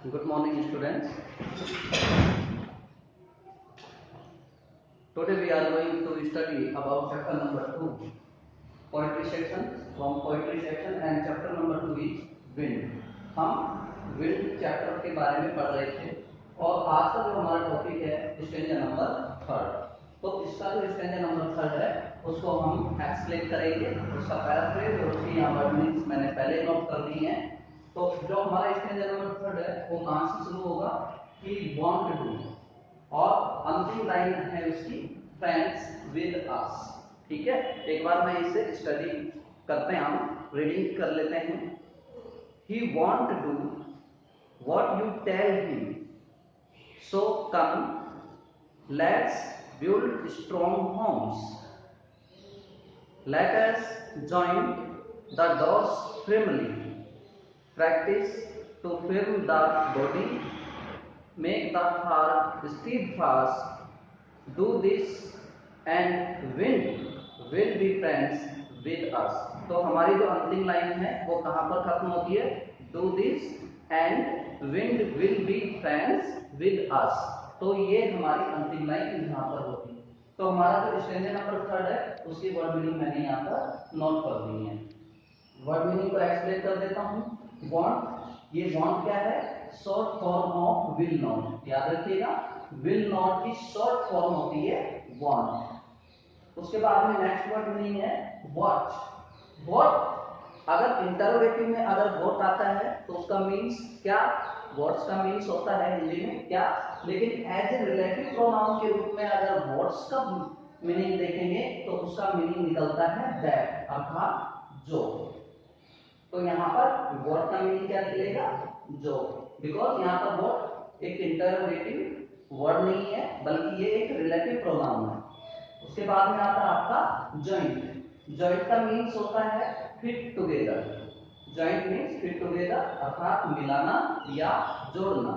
Good morning, students. Today we are going to study about chapter number 2, poetry section. From poetry section and chapter number 2 is wind. हम wind chapter के बारे में पढ़ रहे थे और आज का जो हमारा टॉपिक है स्टैंजा नंबर 3। तो इसका जो स्टैंजा नंबर 3 है उसको हम एक्सप्लेन करेंगे, उसका पैराफ्रेज और उसकी यहाँ वर्डनिंग्स मैंने पहले नोट कर दी हैं। तो जो हमारा स्टैंजा नंबर 3 है वो कहाँ से शुरू होगा कि वांट टू, और अंतिम लाइन है उसकी फ्रेंड्स विद अस। ठीक है, एक बार मैं इसे स्टडी करते हैं, हम रीडिंग कर लेते हैं। He want to what you tell him, so come let's build strong homes, let us join the doors firmly, practice to firm the body, make the heart steadfast, do this and wind will be friends with us। तो हमारी जो अंतिम line है वो कहाँ पर खत्म होती है? Do this and wind will be friends with us। तो ये हमारी अंतिम लाइन यहाँ पर होती है। तो हमारा जो स्टैंजा नंबर 3 है उसकी वर्ड मीनिंग मैंने यहाँ पर नोट कर दी है। वर्ड मीनिंग को एक्सप्लेन कर देता हूँ। वांट, ये वांट क्या है? Short form of will not. याद रखिएगा, विल नॉट की शॉर्ट फॉर्म होती है वांट। उसके बाद में नेक्स्ट वर्ड मीनिंग है व्हाट। व्हाट अगर इंटरोगेटिव में अगर व्हाट आता है तो उसका मीन्स क्या? व्हाट्स का मीन्स होता है हिंदी में क्या, लेकिन एज ए रिलेटिव प्रोनाउन के रूप में अगर व्हाट्स का मीनिंग देखेंगे तो उसका मीनिंग निकलता है दैट, अर्थात जो। तो यहाँ पर व्हाट का मीनिंग क्या निकलेगा? जो, बिकॉज यहाँ पर व्हाट एक इंटरोगेटिव वर्ड नहीं है बल्कि ये एक रिलेटिव प्रोनाउन है। उसके बाद में आता है आपका जॉइंट। जॉइंट का मीन्स होता है fit together. Joint means fit together, अर्थात मिलाना या जोड़ना।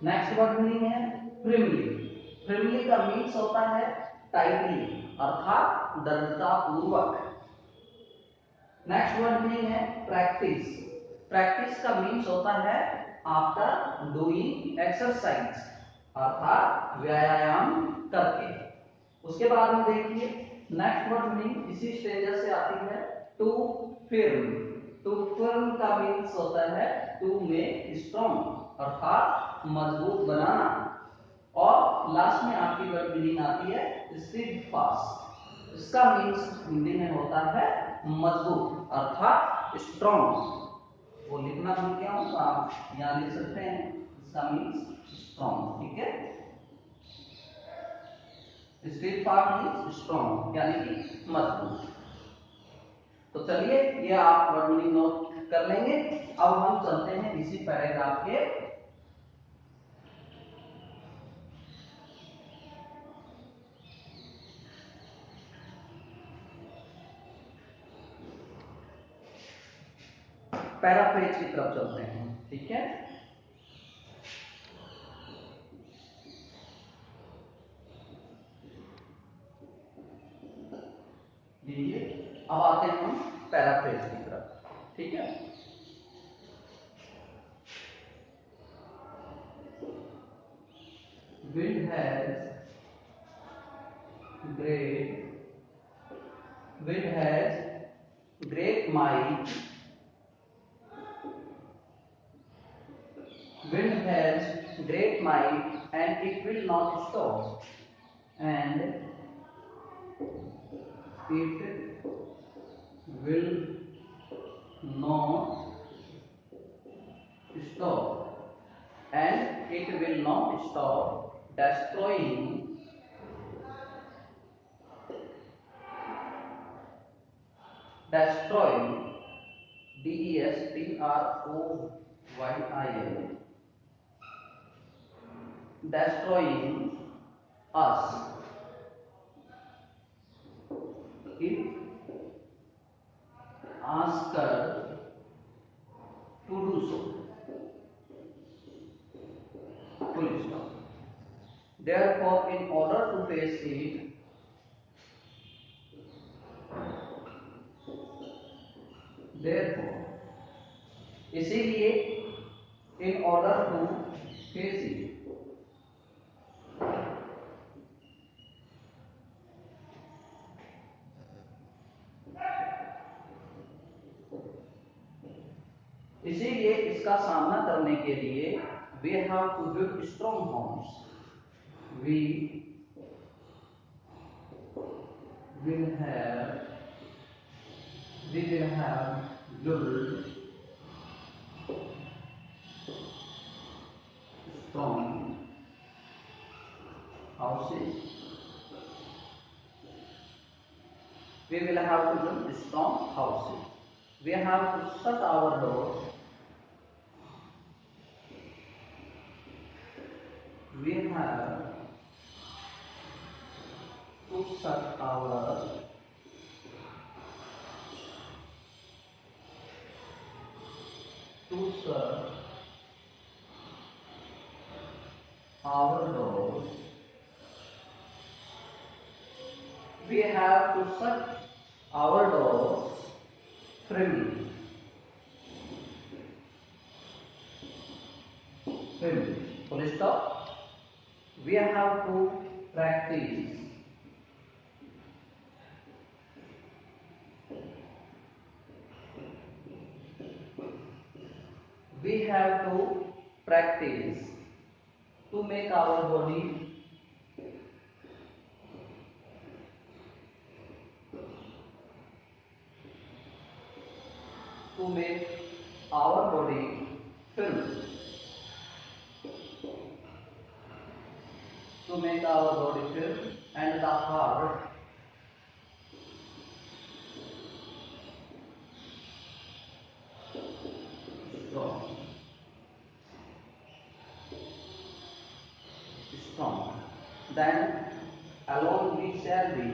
नेक्स्ट वर्ड मीनिंग है फ्रिमली। फ्रिमली का मीन्स होता है टाइटली, अर्थात दृढ़ता पूर्वक। नेक्स्ट वर्ड मीनिंग है प्रैक्टिस। प्रैक्टिस का मीन्स होता है आफ्टर डूइंग एक्सरसाइज, अर्थात व्यायाम करके। उसके बाद में देखिए नेक्स्ट वर्ड मीनिंग इसी स्टेज से आती है टू फिर्म। टू फिर्म का मीन्स होता है टू मेक स्ट्रॉन्ग, अर्थात मजबूत बनाना। और लास्ट में आपकी वर्ड मीनिंग आती है स्टीडफास्ट। इसका मीन्स हिंदी में होता है मजबूत, अर्थात स्ट्रॉन्ग। वो लिखना भूल गया हूं, आप यहां लिख सकते हैं, इसका मीन्स स्ट्रॉन्ग। ठीक है, स्टीडफास्ट मीन्स स्ट्रॉन्ग यानी कि मजबूत। तो चलिए ये आप वर्ड मीनिंग नोट कर लेंगे। अब हम चलते हैं इसी पैराग्राफ के पैराफ्रेज की तरफ चलते हैं। ठीक है, अब आते हैं हम पैराफ्रेज की तरफ। ठीक है, wind has great might, wind has great might and it will not stop, and it will not stop, and it will not stop destroying destroying destroying us if asked to do so, full stop। Therefore, in order to face it, therefore इसीलिए in order to face it. इसीलिए इसका सामना करने के लिए we have to build strong homes. We will have built strong houses. We will have to build strong houses. We have to shut our doors. We have to shut our doors. We have to shut our doors firmly. Full stop. We have to practice. We have to practice to make our body firm. To make our body firm and the heart strong. Then alone we shall be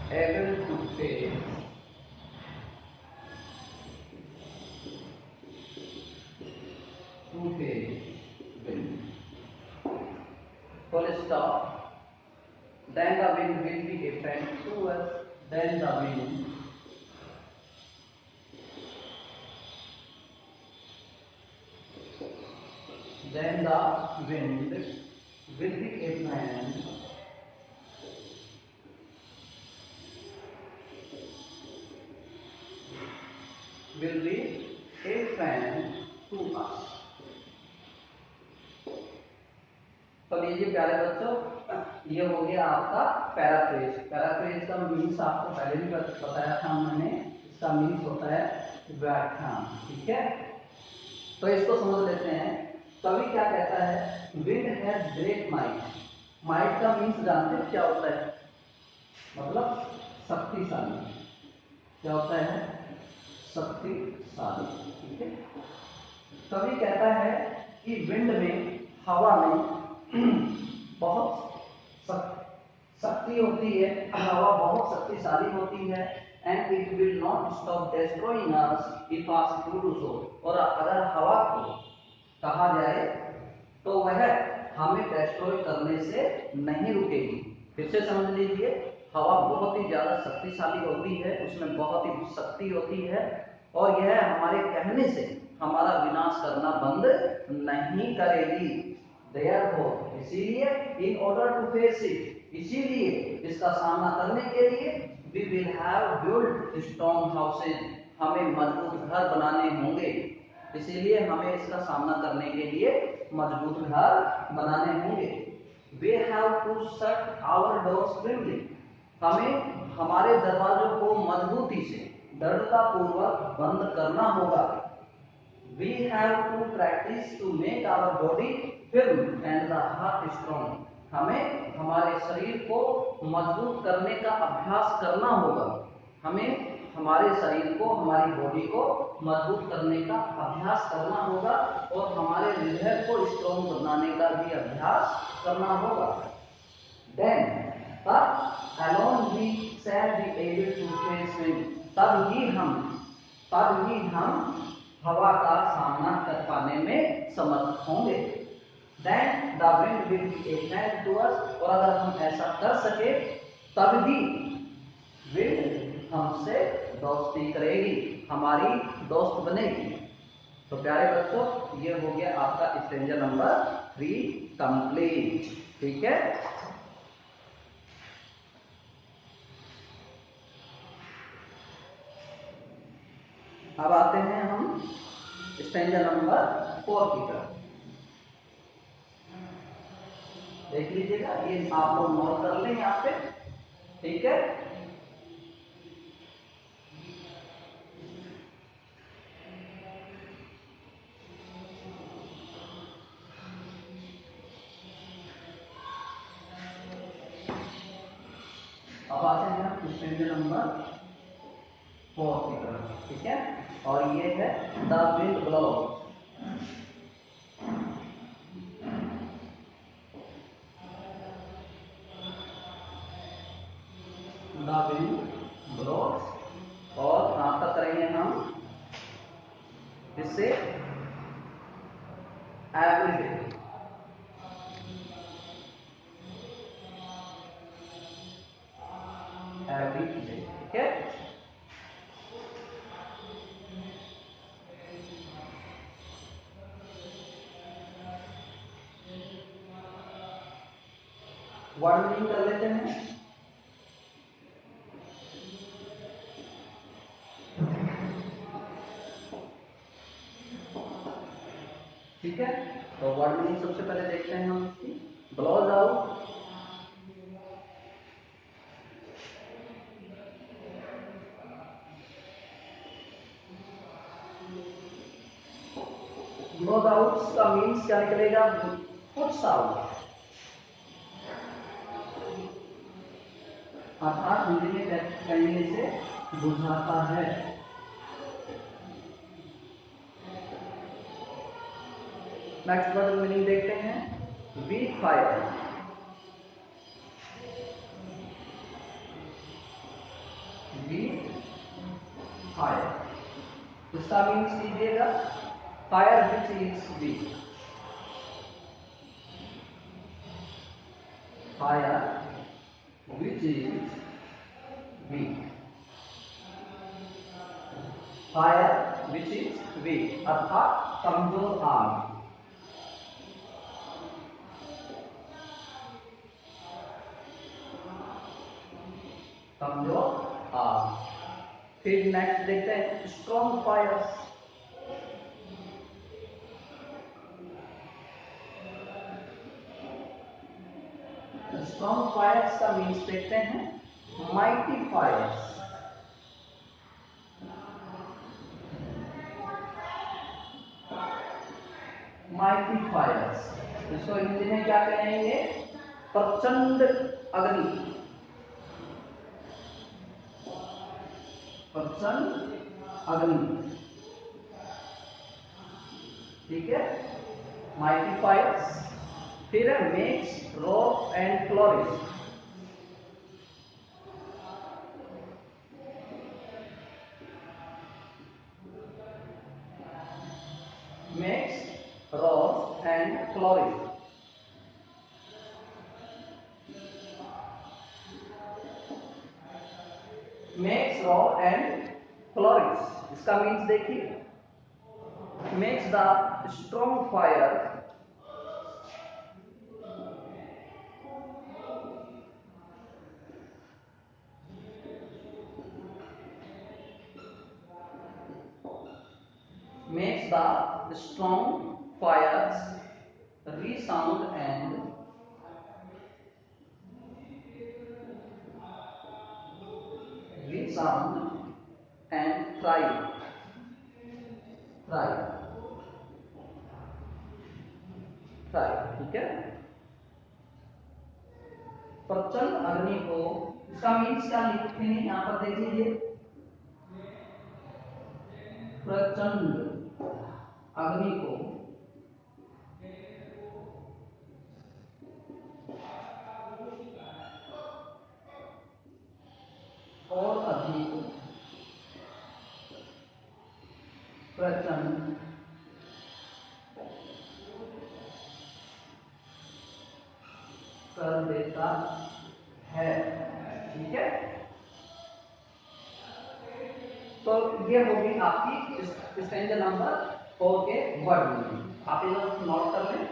able to face wind. Full stop. Then the wind will be different to us. Then the wind will be a fan to us. तो लीजिए प्यारे बच्चों, ये हो गया आपका paraphrase. Paraphrase का means आपको पहले भी बताया था मैंने, इसका मीन्स होता है व्याख्यान। ठीक है, तो इसको समझ लेते हैं। कवि क्या कहता है, wind has great might. Might का मीन्स जानते हैं क्या होता है, मतलब शक्तिशाली। क्या होता है, शक्तिशाली। ठीक है, कवि कहता है कि विंड में, हवा में बहुत शक्ति होती है, हवा बहुत शक्तिशाली होती है। And it will not stop destroying us if asked to do so. और अगर हवा को कहा जाए तो वह हमें डिस्ट्रॉय करने से नहीं रुकेगी। फिर से समझ लीजिए, हवा बहुत ही ज्यादा शक्तिशाली होती है, उसमें बहुत ही शक्ति होती है, और यह हमारे कहने से हमारा विनाश करना बंद नहीं करेगी। Therefore, इसीलिए in order to face it, इसीलिए इसका सामना करने के लिए we will have built strong houses, हमें मजबूत घर बनाने होंगे। इसीलिए हमें इसका सामना करने के लिए मजबूत घर बनाने होंगे। We have to shut our doors firmly, हमें हमारे दरवाजों को मजबूती से, दृढ़ता पूर्वक बंद करना होगा। We have to practice to make our body firm and the heart strong, हमें हमारे शरीर को मजबूत करने का अभ्यास करना होगा। हमें हमारे शरीर को, हमारी बॉडी को मजबूत करने का अभ्यास करना होगा, और हमारे हृदय को स्ट्रॉन्ग बनाने का भी अभ्यास करना होगा। Then तब alone we shall be able to face wind, तब ही हम हवा का सामना कर पाने में समर्थ होंगे। Then the wind will be a friend to us, और अगर हम ऐसा कर सके तब भी विंड हमसे दोस्ती करेगी, हमारी दोस्त बनेगी। तो प्यारे बच्चों, ये हो गया आपका स्टेंजा नंबर 3 कंप्लीट। ठीक है, अब आते हैं हम स्टेंजा नंबर 4 की तरफ। देख लीजिएगा, ये आप लोग नोट कर लें यहाँ पे। ठीक है, अब आते हैं हम स्टेंजा नंबर 4 की तरफ। ठीक है, और ये है the wind blows. The wind blows, और कहां तक करेंगे हम इससे, एवरी डे। एवरी डे, ठीक है। वर्ड मीनिंग कर लेते हैं। ठीक है, तो वर्ड मीनिंग सबसे पहले देखते हैं हम इसकी। ब्लोज आउट, ब्लोज आउट का मीन्स क्या निकलेगा, पुट्स आउट, अर्थात हिंदी में कहने से बुझाता है। नेक्स्ट वर्ड मीनिंग देखते हैं, वी फायर। वी फायर, इसका मीन्स कीजिएगा, fire which is week. Fire which is week, fire which is week अर्थात कमजोर आग। कमजोर आग। फिर नेक्स्ट देखते हैं, स्ट्रॉन्ग फायर्स। स्ट्रॉन्ग फायर्स का मीन्स देखते हैं, माइटी फायर्स। माइटी फायर्स, इसको हिंदी में क्या कहेंगे, प्रचंड अग्नि। प्रचंड अग्नि, ठीक है, माइटी फायर्स। फिर है makes rock and flourish. makes rose and flourish। makes rose and flourish, इसका मीन्स देखिए, makes the strong fire makes the strong fires resound and resound and thrive। thrive, thrive, ठीक है। प्रचंड अग्नि को, इसका मीन्स क्या लिखते हैं यहाँ पर देख लीजिए, प्रचंड अग्नि को और अधिक प्रचंड कर देता है। ठीक है, तो ये होगी आपकी स्टैंजा नंबर 4 के वर्ड मीनिंग। आप इधर नोट कर लें।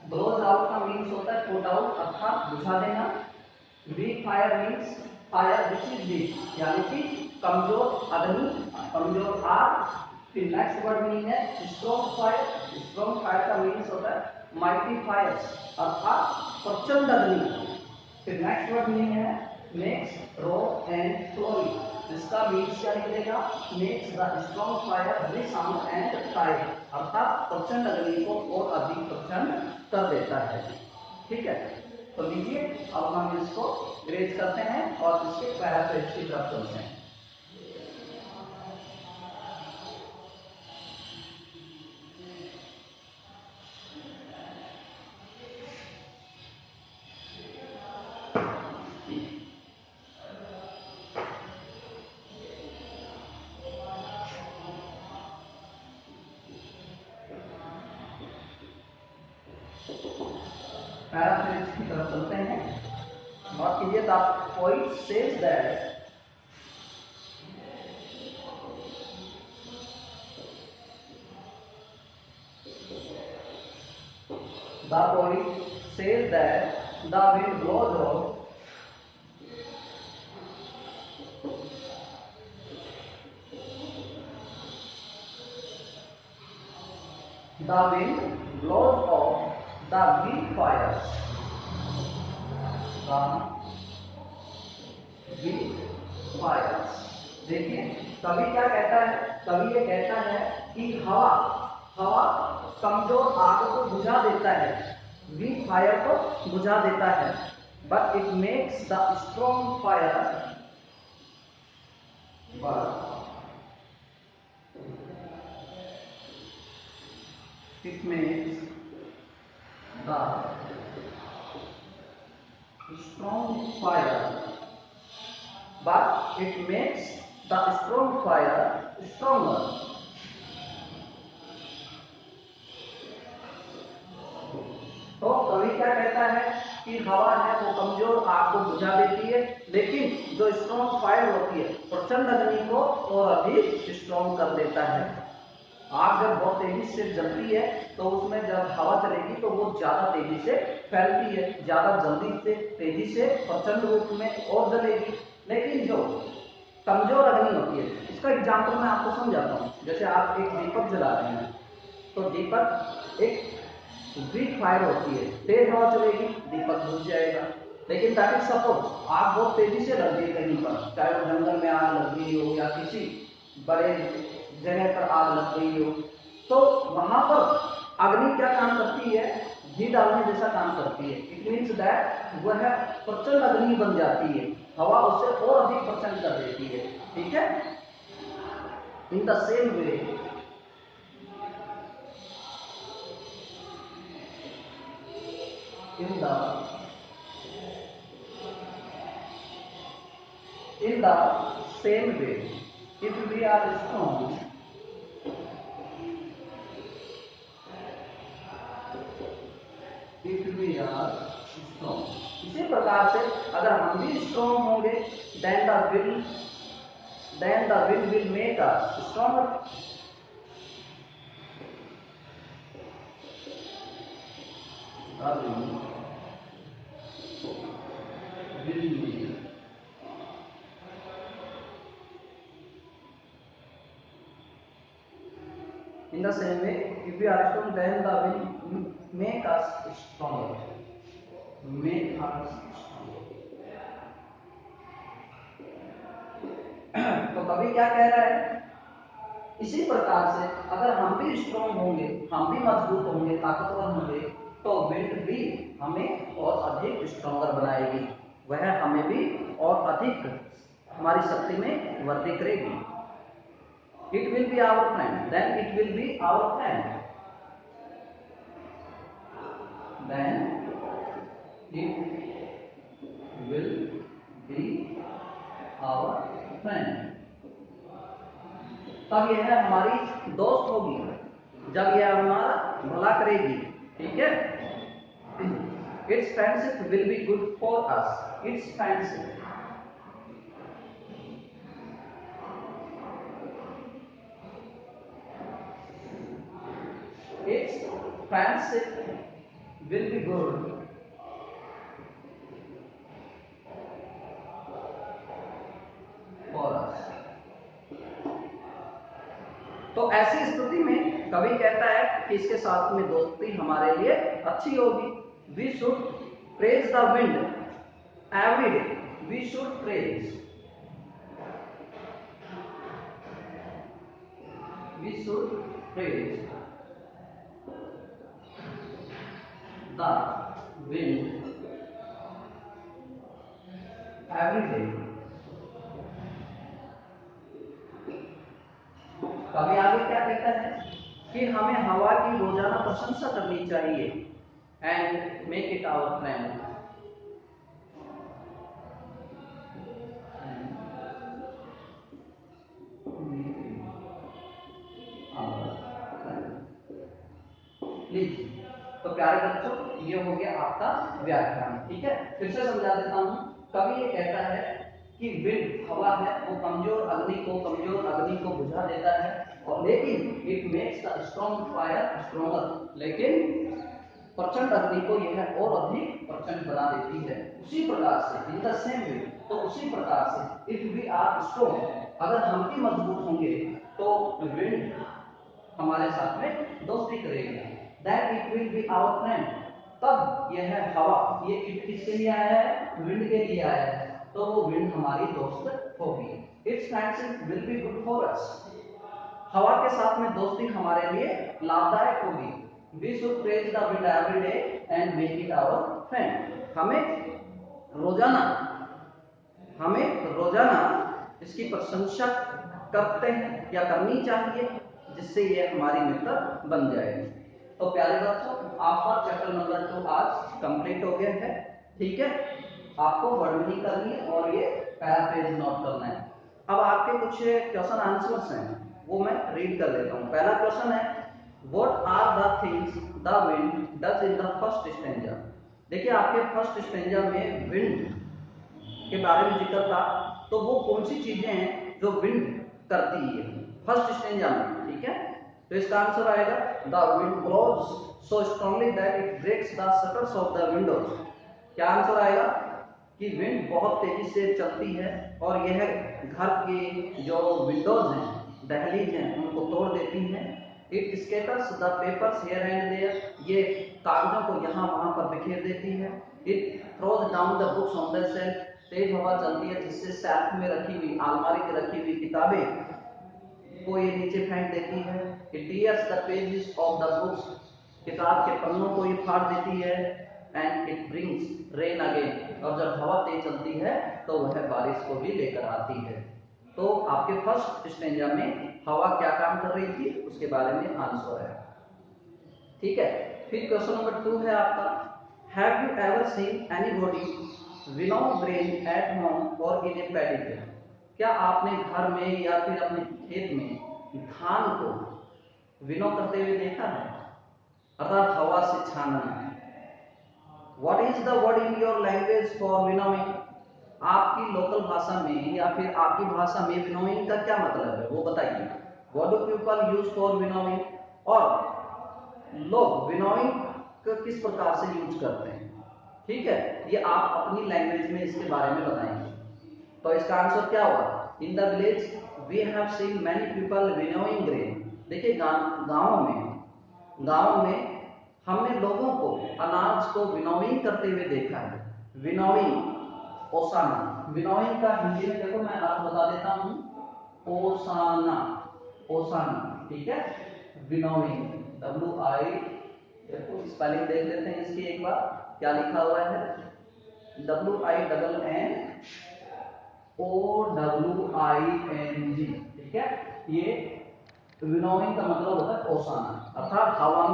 ब्लोज आउट का मीन्स होता है पुट आउट अर्थात बुझा देना। Weak fire means fire which is weak यानी कि कमजोर अग्नि, कमजोर आग। फिर नेक्स्ट वर्ड मीनिंग है स्ट्रॉन्ग फायर। स्ट्रॉन्ग फायर का मीन्स होता है माइटी फायर अर्थात प्रचंड अग्नि। फिर नेक्स्ट वर्ड मीनिंग है मेक्स रो एंड फ्लोरी। इसका मीन्स क्या निकलेगा? Makes the strong fire resound and tight अर्थात प्रचंड अग्नि को और अधिक प्रचंड कर देता है। ठीक है, तो लीजिए अब हम इसको ग्रेज करते हैं और इसके पैराफ्रेज की तरफ चलते हैं। पैराफ्रेज की तरफ चलते हैं। बात कीजिए the poet says that the poet says that the wind blows off the wind blows off the weak fires, the weak fires। देखिए कवि क्या कहता है? कवि ये कहता है कि हवा हवा कमजोर आग को बुझा देता है, वीक फायर को बुझा देता है, but it makes the strong fire burn. It makes the strong fire, but it makes the strong fire stronger। तो कवि क्या कहता है कि हवा है वो कमजोर आग को बुझा देती है, लेकिन जो स्ट्रॉन्ग फायर होती है प्रचंड अग्नि को और अधिक स्ट्रॉन्ग कर देता है। आग जब बहुत तेजी से जलती है तो उसमें जब हवा चलेगी तो वो ज्यादा तेजी से फैलती है, ज्यादा जल्दी से तेजी से प्रचंड रूप में और जलेगी। लेकिन जो कमजोर अग्नि होती है, इसका एग्जाम्पल मैं आपको समझाता हूँ। जैसे आप एक दीपक जला रहे हैं, तो दीपक एक वीक फायर होती है, तेज हवा चलेगी दीपक बुझ जाएगा। लेकिन दैट इज सपोज आग बहुत तेजी से लग गई कहीं पर, चाहे वो जंगल में आग लग गई हो या किसी बड़े जगह पर आग लग गई हो, तो वहां पर अग्नि क्या काम करती है? घी डालने जैसा काम करती है। इट मीन्स दैट वह प्रचंड अग्नि बन जाती है, हवा उसे और अधिक प्रचंड कर देती है। ठीक है, in the same way in the same way if we are strong, if we are strong, इसी प्रकार से अगर हम भी स्ट्रॉन्ग होंगे then the wind will make us stronger। the wind will make in the same way if we are strong then the wind make us stronger, make us stronger। तो कवि क्या कह रहा है? इसी प्रकार से अगर हम भी स्ट्रॉन्ग होंगे, हम भी मजबूत होंगे, ताकतवर होंगे, तो विंड भी हमें और अधिक स्ट्रॉन्गर बनाएगी, वह हमें भी और अधिक हमारी शक्ति में वृद्धि करेगी। It will be our friend, then it will be our friend, then it will be our friend. तब यह हमारी दोस्त होगी, जब यह हमारा भला करेगी। ठीक है, it's friendship will be good for us. It's friendship, its friendship will be good for us। तो ऐसी स्थिति में कवि कहता है कि इसके साथ में दोस्ती हमारे लिए अच्छी होगी। We should praise the wind every day. We should praise, we should praise the wind every day। कभी आगे क्या कहता है कि हमें हवा की रोजाना प्रशंसा करनी चाहिए and make it our friend. लीजिए, तो प्यारे बच्चों, ये हो गया आपका व्याख्यान। ठीक है, फिर से समझा देता हूँ। कवि ये कहता है कि विंड हवा है, वो कमजोर अग्नि को बुझा देता है, और लेकिन it makes the strong fire stronger. लेकिन प्रचंड अग्नि को यह और अधिक प्रचंड बना देती है। उसी प्रकार से, इन द सेम वे, तो उसी प्रकार से इफ वी आर स्ट्रॉन्ग, अगर हम भी मजबूत होंगे तो विंड हमारे साथ में दोस्ती करेगी। That it will be our friend, तब यह हवा, ये इट किसके लिए आया है? विंड के लिए आया है, तो वो विंड हमारी दोस्त होगी। Its friendship will be good for us, हवा के साथ में दोस्ती हमारे लिए लाभदायक होगी। We should praise the wind every day and make it our friend. हमें रोजाना इसकी प्रशंसा करते हैं या करनी चाहिए, जिससे ये हमारी मित्र बन जाए। तो प्यारे बच्चों, आपका चैप्टर नंबर 2 आज कंप्लीट हो गया है। ठीक है, आपको वर्ड मीनिंग करनी है और ये पैराफ्रेज नोट करना है। अब आपके कुछ क्वेश्चन आंसर्स हैं, वो मैं रीड कर लेता हूँ। पहला क्वेश्चन है, what are the things the wind does in the first stanza. देखिए, आपके फर्स्ट स्टैंजा में विंड के बारे में जिक्र था, तो वो कौन सी चीजें हैं जो विंड करती है फर्स्ट स्टैंजा में। ठीक है, तो इसका आंसर आएगा, the wind blows so strongly that it breaks the shutters of the windows. क्या आंसर आएगा कि विंड बहुत तेजी से चलती है और यह घर के जो विंडोज हैं, दहलीज हैं, उनको तोड़ देती हैं। It scatters the papers here and there, ये कागजों को यहाँ वहाँ पर बिखेर देती है। It throws down the books on the shelf, तेज हवा चलती है जिससे शेल्फ में रखी हुई, अलमारी में रखी हुई किताबें को ये नीचे फेंक देती है। It tears the pages of the books, किताब के पन्नों को ये फाड़ देती है। And it brings rain again, और जब हवा तेज चलती है तो वह बारिश को भी लेकर आती है। तो आपके फर्स्ट स्टैंजा में हवा क्या काम कर रही थी उसके बारे में आंसर है। ठीक है, फिर क्वेश्चन नंबर 2 है आपका, have you ever seen anybody winnow grain at home or in A paddy field. क्या आपने घर में या फिर अपने खेत में धान को विनो करते हुए देखा है, अर्थात हवा से छानना। What is the word in your language for winnowing? आपकी लोकल भाषा में या फिर आपकी भाषा में विनोइंग का क्या मतलब है वो बताइए। What do people use for winnowing? और लोग विनोइंग का किस प्रकार से यूज करते हैं। ठीक है, ये आप अपनी लैंग्वेज में इसके बारे में बताएंगे। तो इसका आंसर क्या होगा, in the village we have seen many people winnowing grain. देखिए, गाँव में हमने लोगों को अनाज को विनोइंग करते हुए देखा है। विनोइंग, ओसाना। विनोइंग का हिंदी में देखो मैं अर्थ बता देता हूँ, ओसाना, ओसाना। ठीक है, विनोइंग, WI, देखो स्पेलिंग देख लेते हैं इसकी एक बार, क्या लिखा हुआ है, WINNOWING। ठीक है, ये विनोइंग का मतलब होता है ओसाना, अर्थात हवा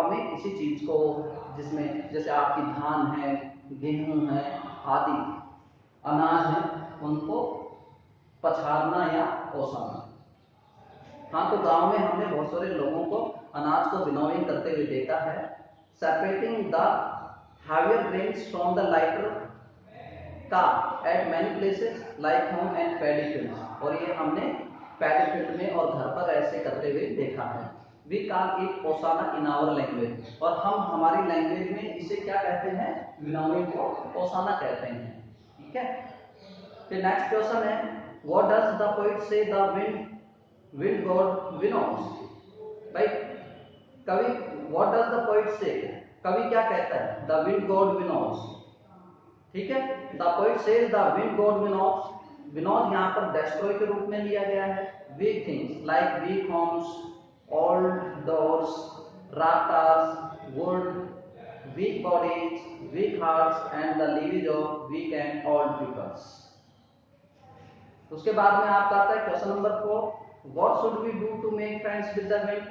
में किसी चीज को, जिसमें जैसे आपकी धान है, गेहूं है, आदि अनाज है, उनको पछाड़ना या ओसाना। हाँ, तो गांव में हमने बहुत सारे लोगों को अनाज को विनोइंग करते हुए देखा है। Separating the heavier grains from the lighter का at many places like home and paddy fields. और ये हमने पैडी फील्ड में और घर पर ऐसे करते हुए देखा है। वी कॉल इट ओसाना इन आवर लैंग्वेज। और हम हमारी लैंग्वेज में इसे क्या कहते हैं? विनोइंग को ओसाना कहते हैं। ठीक है। फिर नेक्स्ट क्वेश्चन है, व्हाट डज द पोएट से द विंड गॉड विनोज। भाई कवि, व्हाट डज द पोएट से, कवि क्या कहता है? The wind god winnows. ठीक है। The poet says the wind god winnows. Winnows यहाँ पर डेस्ट्रॉय के रूप में लिया गया है। Weak things like weak homes, old doors, rafters, wood, weak bodies, weak hearts and the lives of weak and old peoples। उसके बाद में आपका आता है question number 4, what should we do to make friends with the wind.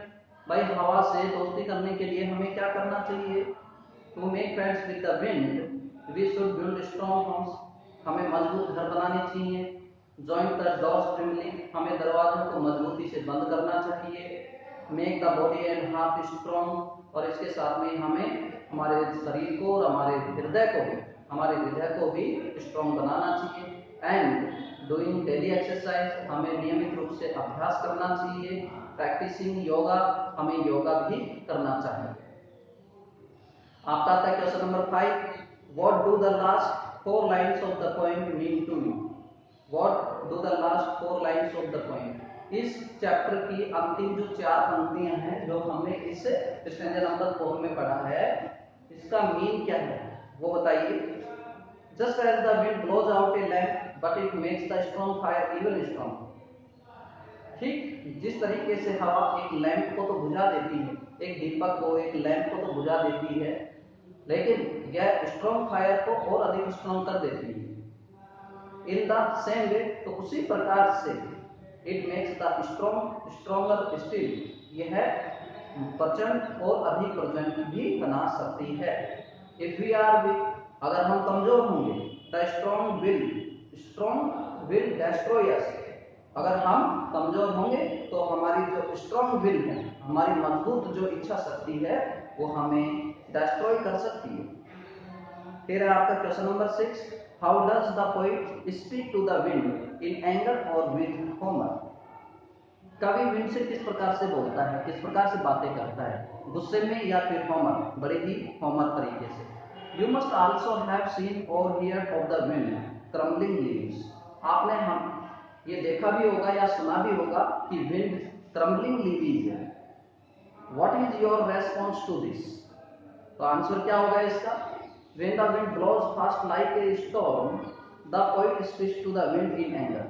भाई हवा से दोस्ती करने के लिए हमें क्या करना चाहिए? To make friends with the wind we should build strong homes. हमें मजबूत घर बनाने चाहिए। जॉइन द डोर्स फर्मली, हमें दरवाजों को मजबूती से बंद करना चाहिए। Make the body and heart strong, और इसके साथ में हमें हमारे शरीर को और हमारे हृदय को भी स्ट्रॉन्ग बनाना चाहिए। एंड डूइंग डेली एक्सरसाइज, हमें नियमित रूप से अभ्यास करना चाहिए। प्रैक्टिसिंग योगा, हमें योगा भी करना चाहिए। आपका आता है question number 5, what do the last 4 lines of the poem mean to you. What do the last 4 lines of the poem. इस चैप्टर की अंतिम जो 4 पंक्तियां हैं जो हमने इस स्टैंजा नंबर 4 में पढ़ा है, इसका मीन क्या है वो बताइए। Just as the wind blows out a lamp but it makes the strong fire even strong. ठीक, जिस तरीके से हवा एक लैंप को तो बुझा देती है, एक दीपक को, एक लैंप को तो बुझा देती है, लेकिन यह स्ट्रॉन्ग फायर को और अधिक स्ट्रॉन्ग कर देती है। इन द सेम वे, तो उसी प्रकार से it makes the stronger still, यह प्रचंड और अधिक प्रचंड भी बना सकती है। इफ वी आर वीक, अगर हम कमजोर होंगे, द स्ट्रॉन्ग विल डेस्ट्रॉय अस। अगर हम कमजोर होंगे तो हमारी जो स्ट्रॉन्ग विल है, हमारी मजबूत जो इच्छा शक्ति है, वो हमें डेस्ट्रॉय कर सकती है। फिर है आपका question number 6, how does the poet speak to the wind in anger और विद होमर। कवि विंड से किस प्रकार से बोलता है, किस प्रकार से बातें करता है, गुस्से में या फिर होमर, बड़े ही होमर तरीके से। You must also have seen और heard of the wind crumbling leaves. आपने हम ये देखा भी होगा या सुना भी होगा कि विंड क्रम्बलिंग लीव्स है। What is your response to this. तो आंसर क्या होगा इसका? When the wind blows fast like a storm, the poet speaks to the wind in anger।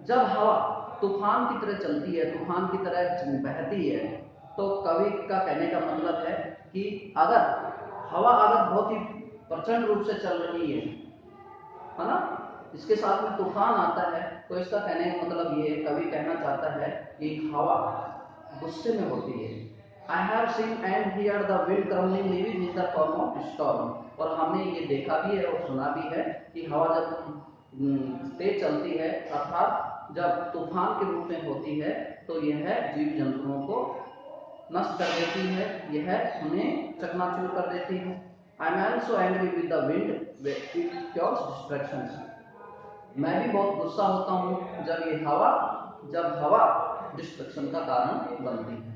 जब हवा तूफान की तरह चलती है, तूफान की तरह बहती है, तो कवि का कहने का मतलब है कि अगर हवा बहुत ही प्रचंड रूप से चल रही है ना, इसके साथ में तूफान आता है, तो इसका कहने का मतलब ये कवि कहना चाहता है कि हवा गुस्से में होती है। I have seen and heard the wind crumbling leaves in the form of storm। और हमने ये देखा भी है और सुना भी है कि हवा जब तेज चलती है, अर्थात जब तूफान के रूप में होती है, तो यह जीव जंतुओं को नष्ट कर देती है, यह उन्हें चकनाचूर कर देती है। I am also angry with the wind when it causes destruction। मैं भी बहुत गुस्सा होता हूँ जब हवा डिस्ट्रक्शन का कारण बनती है।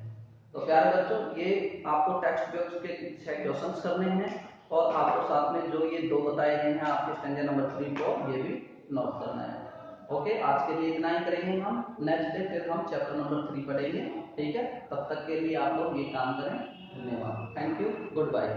तो प्यारे बच्चों, ये आपको टेक्स्ट बुक्स के 6 क्वेश्चंस करने हैं, और आपको साथ में जो ये 2 बताए गए हैं आपके स्टैंजा नंबर 3 को, ये भी नोट करना है। ओके, आज के लिए इतना ही करेंगे हम। नेक्स्ट डे फिर हम चैप्टर नंबर 3 पढ़ेंगे। ठीक है, तब तक के लिए आप लोग ये काम करें। धन्यवाद, थैंक यू, गुड बाय।